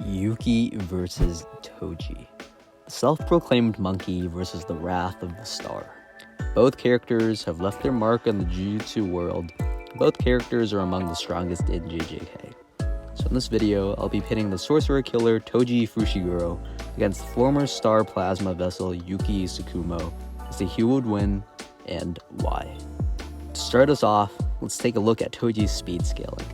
Yuki versus Toji. The self-proclaimed monkey versus the wrath of the star. Both characters have left their mark on the Jujutsu world. Both characters are among the strongest in JJK. So in this video, I'll be pitting the sorcerer killer Toji Fushiguro against former star plasma vessel Yuki Tsukumo to see who would win and why. To start us off, let's take a look at Toji's speed scaling.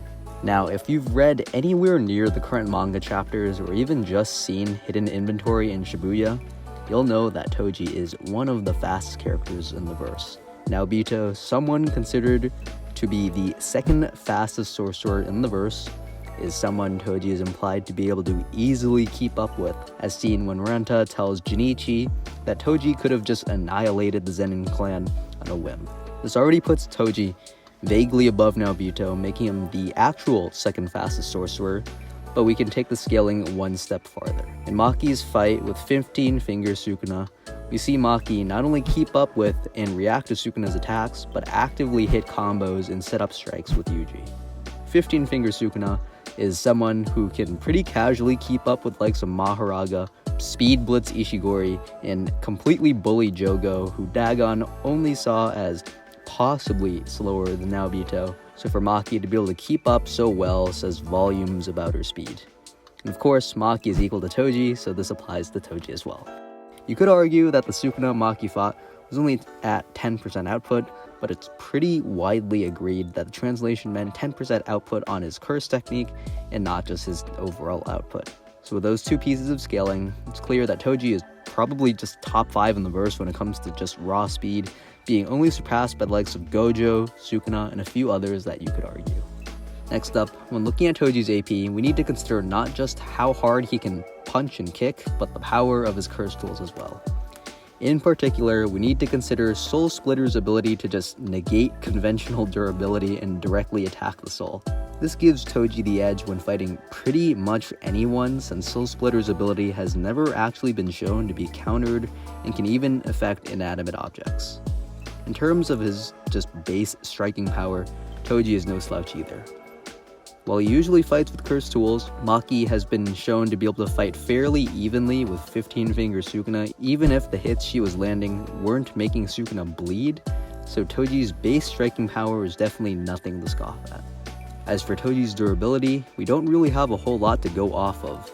Now, if you've read anywhere near the current manga chapters or even just seen hidden inventory in Shibuya, you'll know that Toji is one of the fastest characters in the verse. Now, Naobito, someone considered to be the second fastest sorcerer in the verse, is someone Toji is implied to be able to easily keep up with, as seen when Renta tells Jinichi that Toji could have just annihilated the Zenin clan on a whim. This already puts Toji vaguely above Naobito, making him the actual second fastest sorcerer, but we can take the scaling one step farther. In Maki's fight with 15-finger Sukuna, we see Maki not only keep up with and react to Sukuna's attacks, but actively hit combos and set up strikes with Yuji. 15-finger Sukuna is someone who can pretty casually keep up with likes of Maharaga, speed blitz Ishigori, and completely bully Jogo, who Dagon only saw as possibly slower than Naobito, so for Maki to be able to keep up so well says volumes about her speed. And of course, Maki is equal to Toji, so this applies to Toji as well. You could argue that the Sukuna Maki fought was only at 10% output, but it's pretty widely agreed that the translation meant 10% output on his curse technique and not just his overall output. So with those two pieces of scaling, it's clear that Toji is probably just top 5 in the verse when it comes to just raw speed, being only surpassed by the likes of Gojo, Sukuna, and a few others that you could argue. Next up, when looking at Toji's AP, we need to consider not just how hard he can punch and kick, but the power of his curse tools as well. In particular, we need to consider Soul Splitter's ability to just negate conventional durability and directly attack the soul. This gives Toji the edge when fighting pretty much anyone, since Soul Splitter's ability has never actually been shown to be countered and can even affect inanimate objects. In terms of his just base striking power, Toji is no slouch either. While he usually fights with cursed tools, Maki has been shown to be able to fight fairly evenly with 15-finger Sukuna, even if the hits she was landing weren't making Sukuna bleed, so Toji's base striking power is definitely nothing to scoff at. As for Toji's durability, we don't really have a whole lot to go off of.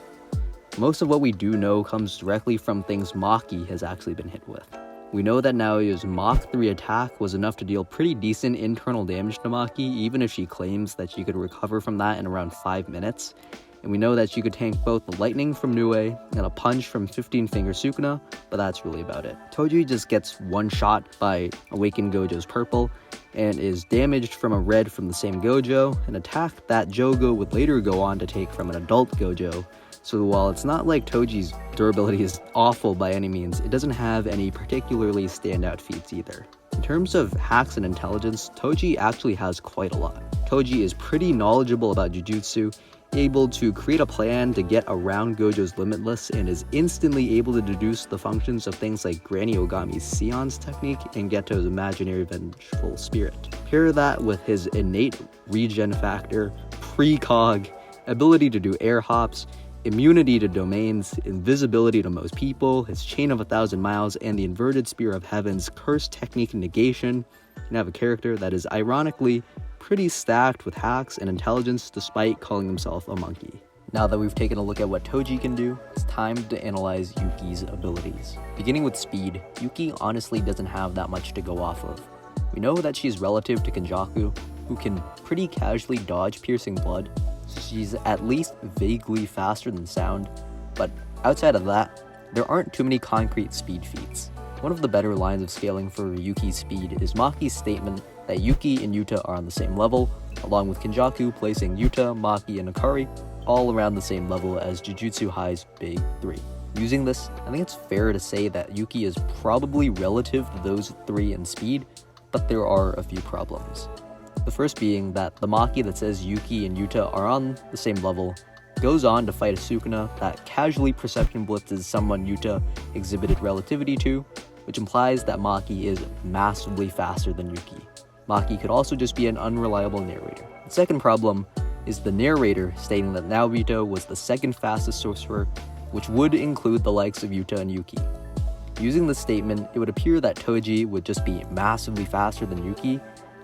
Most of what we do know comes directly from things Maki has actually been hit with. We know that Naoya's Mach 3 attack was enough to deal pretty decent internal damage to Maki, even if she claims that she could recover from that in around 5 minutes. And we know that she could tank both the lightning from Nue and a punch from 15-finger Sukuna, but that's really about it. Toji just gets one shot by Awakened Gojo's purple, and is damaged from a red from the same Gojo, an attack that Jogo would later go on to take from an adult Gojo. So while it's not like Toji's durability is awful by any means, it doesn't have any particularly standout feats either. In terms of hacks and intelligence, Toji actually has quite a lot. Toji is pretty knowledgeable about Jujutsu, able to create a plan to get around Gojo's Limitless, and is instantly able to deduce the functions of things like Granny Ogami's Sion's technique and Geto's imaginary vengeful spirit. Pair that with his innate regen factor, precog, ability to do air hops, immunity to domains, invisibility to most people, his chain of 1,000 miles, and the inverted spear of heaven's curse technique negation, and have a character that is ironically pretty stacked with hacks and intelligence despite calling himself a monkey. Now that we've taken a look at what Toji can do, it's time to analyze Yuki's abilities. Beginning with speed, Yuki honestly doesn't have that much to go off of. We know that she's relative to Kenjaku, who can pretty casually dodge piercing blood, so she's at least vaguely faster than sound, but outside of that, there aren't too many concrete speed feats. One of the better lines of scaling for Yuki's speed is Maki's statement that Yuki and Yuta are on the same level, along with Kenjaku placing Yuta, Maki, and Akari all around the same level as Jujutsu High's Big 3. Using this, I think it's fair to say that Yuki is probably relative to those 3 in speed, but there are a few problems. The first being that the Maki that says Yuki and Yuta are on the same level goes on to fight a Sukuna that casually perception blitzes someone Yuta exhibited relativity to, which implies that Maki is massively faster than Yuki. Maki could also just be an unreliable narrator. The second problem is the narrator stating that Naobito was the second fastest sorcerer, which would include the likes of Yuta and Yuki. Using this statement, it would appear that Toji would just be massively faster than Yuki.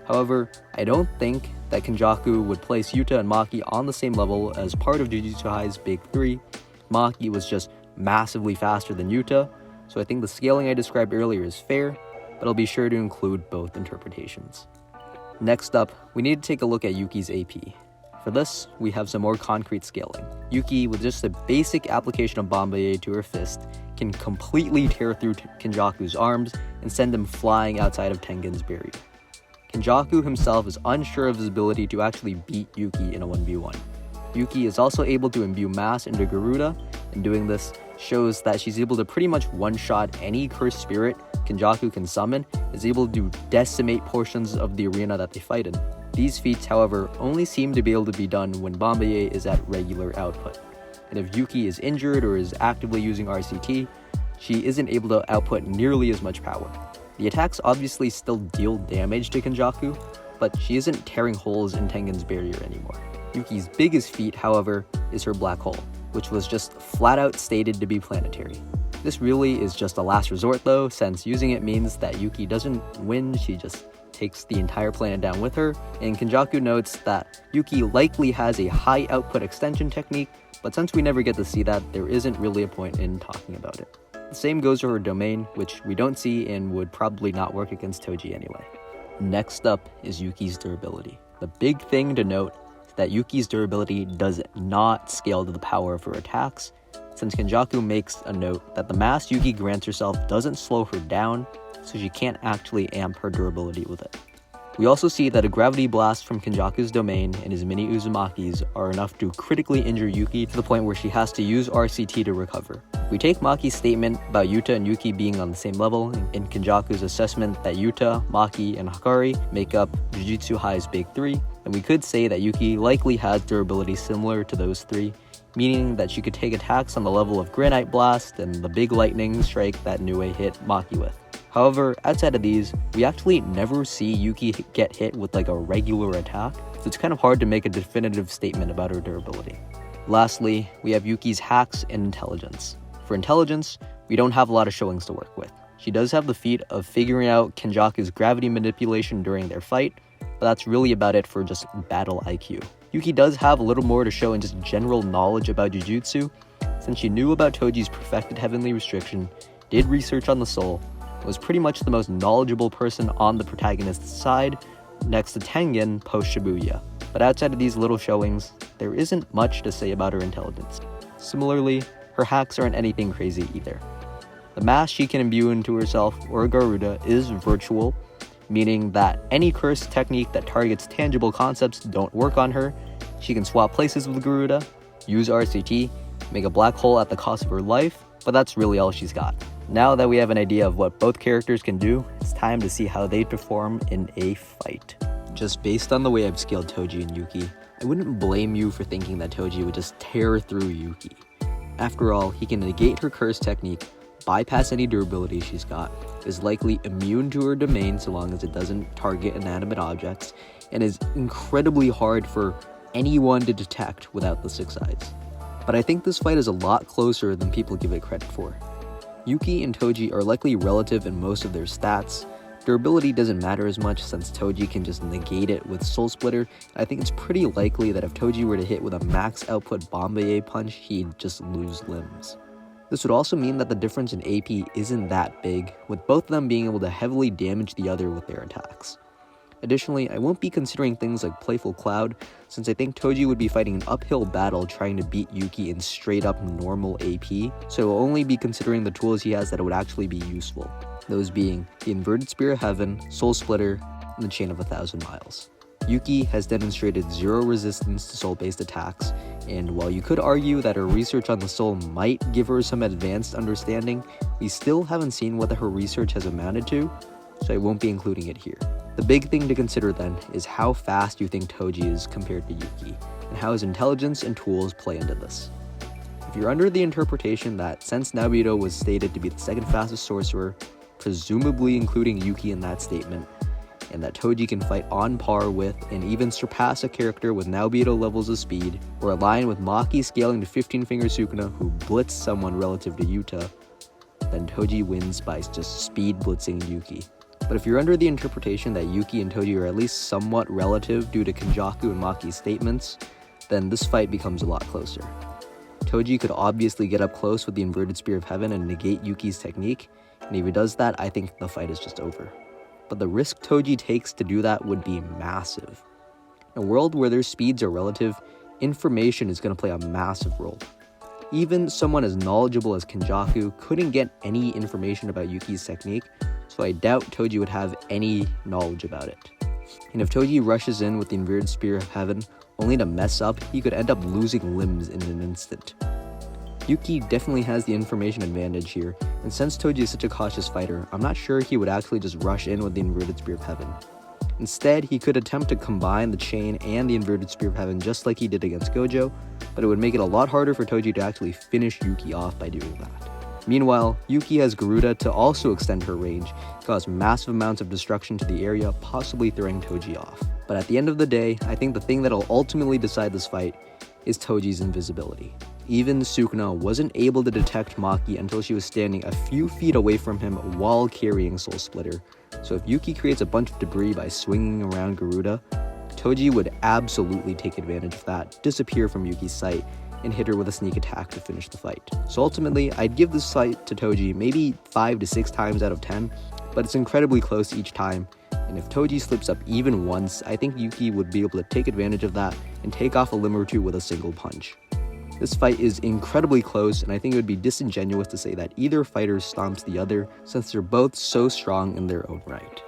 However, I don't think that Kenjaku would place Yuta and Maki on the same level as part of Jujutsu High's Big 3. Maki was just massively faster than Yuta, so I think the scaling I described earlier is fair, but I'll be sure to include both interpretations. Next up, we need to take a look at Yuki's AP. For this, we have some more concrete scaling. Yuki, with just a basic application of Bombay to her fist, can completely tear through Kenjaku's arms and send him flying outside of Tengen's barrier. Kenjaku himself is unsure of his ability to actually beat Yuki in a 1v1. Yuki is also able to imbue mass into Garuda, and doing this shows that she's able to pretty much one-shot any cursed spirit Kenjaku can summon, is able to decimate portions of the arena that they fight in. These feats, however, only seem to be able to be done when Bombay is at regular output. And if Yuki is injured or is actively using RCT, she isn't able to output nearly as much power. The attacks obviously still deal damage to Kenjaku, but she isn't tearing holes in Tengen's barrier anymore. Yuki's biggest feat, however, is her black hole, which was just flat out stated to be planetary. This really is just a last resort though, since using it means that Yuki doesn't win, she just takes the entire planet down with her, and Kenjaku notes that Yuki likely has a high output extension technique, but since we never get to see that, there isn't really a point in talking about it. The same goes for her domain, which we don't see and would probably not work against Toji anyway. Next up is Yuki's durability. The big thing to note is that Yuki's durability does not scale to the power of her attacks, since Kenjaku makes a note that the mass Yuki grants herself doesn't slow her down, so she can't actually amp her durability with it. We also see that a gravity blast from Kenjaku's domain and his mini Uzumakis are enough to critically injure Yuki to the point where she has to use RCT to recover. If we take Maki's statement about Yuta and Yuki being on the same level, and Kenjaku's assessment that Yuta, Maki, and Hakari make up Jujutsu High's Big 3, then we could say that Yuki likely has durability similar to those three, meaning that she could take attacks on the level of Granite Blast and the big lightning strike that Nue hit Maki with. However, outside of these, we actually never see Yuki get hit with like a regular attack, so it's kind of hard to make a definitive statement about her durability. Lastly, we have Yuki's hacks and intelligence. For intelligence, we don't have a lot of showings to work with. She does have the feat of figuring out Kenjaku's gravity manipulation during their fight, but that's really about it for just battle IQ. Yuki does have a little more to show in just general knowledge about Jujutsu, since she knew about Toji's perfected heavenly restriction, did research on the soul, was pretty much the most knowledgeable person on the protagonist's side, next to Tengen post-Shibuya. But outside of these little showings, there isn't much to say about her intelligence. Similarly, her hacks aren't anything crazy either. The mass she can imbue into herself or Garuda is virtual, meaning that any curse technique that targets tangible concepts don't work on her. She can swap places with Garuda, use RCT, make a black hole at the cost of her life, but that's really all she's got. Now that we have an idea of what both characters can do, it's time to see how they perform in a fight. Just based on the way I've scaled Toji and Yuki, I wouldn't blame you for thinking that Toji would just tear through Yuki. After all, he can negate her curse technique, bypass any durability she's got, is likely immune to her domain so long as it doesn't target inanimate objects, and is incredibly hard for anyone to detect without the six eyes. But I think this fight is a lot closer than people give it credit for. Yuki and Toji are likely relative in most of their stats. Durability doesn't matter as much since Toji can just negate it with Soul Splitter. I think it's pretty likely that if Toji were to hit with a max output Bombay punch, he'd just lose limbs. This would also mean that the difference in AP isn't that big, with both of them being able to heavily damage the other with their attacks. Additionally, I won't be considering things like Playful Cloud, since I think Toji would be fighting an uphill battle trying to beat Yuki in straight up normal AP, so I'll only be considering the tools he has that would actually be useful. Those being the Inverted Spear of Heaven, Soul Splitter, and the Chain of 1,000 Miles. Yuki has demonstrated zero resistance to soul-based attacks, and while you could argue that her research on the soul might give her some advanced understanding, we still haven't seen what her research has amounted to, so I won't be including it here. The big thing to consider then is how fast you think Toji is compared to Yuki, and how his intelligence and tools play into this. If you're under the interpretation that since Naobito was stated to be the second fastest sorcerer, presumably including Yuki in that statement, and that Toji can fight on par with and even surpass a character with Naobito levels of speed, or align with Maki scaling to 15-finger Sukuna who blitzed someone relative to Yuta, then Toji wins by just speed blitzing Yuki. But if you're under the interpretation that Yuki and Toji are at least somewhat relative due to Kenjaku and Maki's statements, then this fight becomes a lot closer. Toji could obviously get up close with the inverted spear of heaven and negate Yuki's technique, and if he does that, I think the fight is just over. But the risk Toji takes to do that would be massive. In a world where their speeds are relative, information is going to play a massive role. Even someone as knowledgeable as Kenjaku couldn't get any information about Yuki's technique, so I doubt Toji would have any knowledge about it. And if Toji rushes in with the inverted spear of heaven only to mess up, he could end up losing limbs in an instant. Yuki definitely has the information advantage here, and since Toji is such a cautious fighter, I'm not sure he would actually just rush in with the inverted spear of heaven. Instead, he could attempt to combine the chain and the inverted spear of heaven just like he did against Gojo, but it would make it a lot harder for Toji to actually finish Yuki off by doing that. Meanwhile, Yuki has Garuda to also extend her range, cause massive amounts of destruction to the area, possibly throwing Toji off. But at the end of the day, I think the thing that'll ultimately decide this fight is Toji's invisibility. Even Sukuna wasn't able to detect Maki until she was standing a few feet away from him while carrying Soul Splitter, so if Yuki creates a bunch of debris by swinging around Garuda, Toji would absolutely take advantage of that, disappear from Yuki's sight, and hit her with a sneak attack to finish the fight. So ultimately, I'd give this fight to Toji maybe 5 to 6 times out of 10, but it's incredibly close each time, and if Toji slips up even once, I think Yuki would be able to take advantage of that and take off a limb or two with a single punch. This fight is incredibly close, and I think it would be disingenuous to say that either fighter stomps the other, since they're both so strong in their own right.